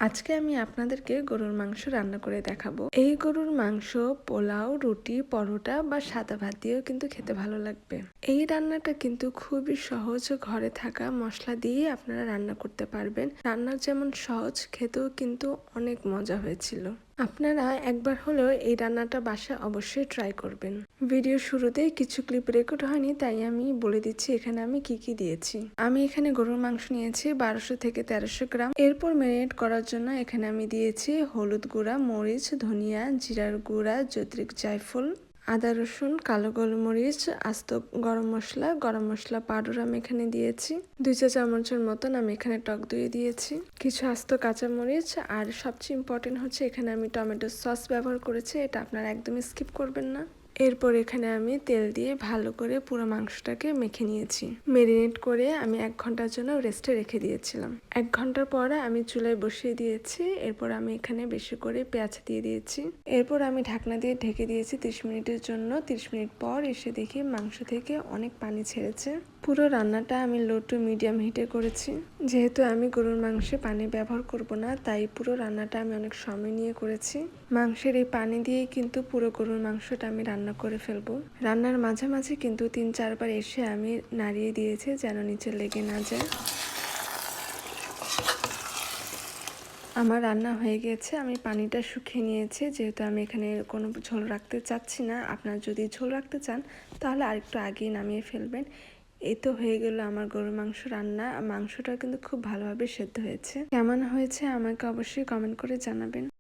আজকে আমি আপনাদেরকে গরুর মাংস রান্না করে দেখাবো। এই গরুর মাংস পোলাও, রুটি, পরোটা বা সাদা ভাত দিয়েও কিন্তু খেতে ভালো লাগবে। এই রান্নাটা কিন্তু খুবই সহজ, ঘরে থাকা মশলা দিয়ে আপনারা রান্না করতে পারবেন। রান্না যেমন সহজ, খেতেও কিন্তু অনেক মজা হয়েছিল। আপনারা একবার হলেও এই রান্নাটা বাসায় অবশ্যই ট্রাই করবেন। ভিডিও শুরুতে কিছু ক্লিপ রেকর্ড হয়নি, তাই আমি বলে দিচ্ছি এখানে আমি কি কি দিয়েছি। আমি এখানে গরুর মাংস নিয়েছি 1200 থেকে 1300 গ্রাম। এরপর ম্যারিনেট করার জন্য এখানে আমি দিয়েছি হলুদ গুঁড়া, মরিচ, ধনিয়া, জিরার গুঁড়া, জৈত্রিক জায়ফল, আদা রসুন, কালো গোলমরিচ, আস্ত গরম মশলা পাউডার আমি এখানে দিয়েছি 2 চা চামচের মতন। আমি এখানে টক দই দিয়েছি, কিছু আস্ত কাঁচামরিচ, আর সবচেয়ে ইম্পর্টেন্ট হচ্ছে এখানে আমি টমেটো সস ব্যবহার করেছি। এটা আপনারা একদমই স্কিপ করবেন না। এরপর এখানে আমি তেল দিয়ে ভালো করে পুরো মাংসটাকে মেখে নিয়েছি। মেরিনেট করে আমি 1 ঘন্টার জন্য রেস্টে রেখে দিয়েছিলাম। 1 ঘন্টার পরে আমি চুলায় বসিয়ে দিয়েছি। এরপর আমি এখানে বেশি করে পেঁয়াজ দিয়ে দিয়েছি। এরপর আমি ঢাকনা দিয়ে ঢেকে দিয়েছি 30 মিনিটের জন্য। 30 মিনিট পর এসে দেখি মাংস থেকে অনেক পানি ছেড়েছে। পুরো রান্নাটা আমি লো টু মিডিয়াম হিটে করেছি। যেহেতু আমি গরুর মাংসে পানি ব্যবহার করব না, তাই পুরো রান্নাটা আমি অনেক সময় নিয়ে করেছি। মাংসের এই পানি দিয়েই কিন্তু পুরো গরুর মাংসটা আমি রান্না করে ফেলবো। রান্নার মাঝামাঝি কিন্তু 3-4 বার এসে আমি নাড়িয়ে দিয়েছি যেন নিচে লেগে না যায়। আমার রান্না হয়ে গেছে। আমি পানিটা শুকিয়ে নিয়েছি, যেহেতু আমি এখানে কোনো ঝোল রাখতে চাচ্ছি না। আপনারা যদি ঝোল রাখতে চান তাহলে আরেকটু আগেই নামিয়ে ফেলবেন। এই তো হয়ে গেল আমার গরুর মাংস রান্না। মাংসটা কিন্তু খুব ভালোভাবে সেদ্ধ হয়েছে। কেমন হয়েছে আমাকে অবশ্যই কমেন্ট করে জানাবেন।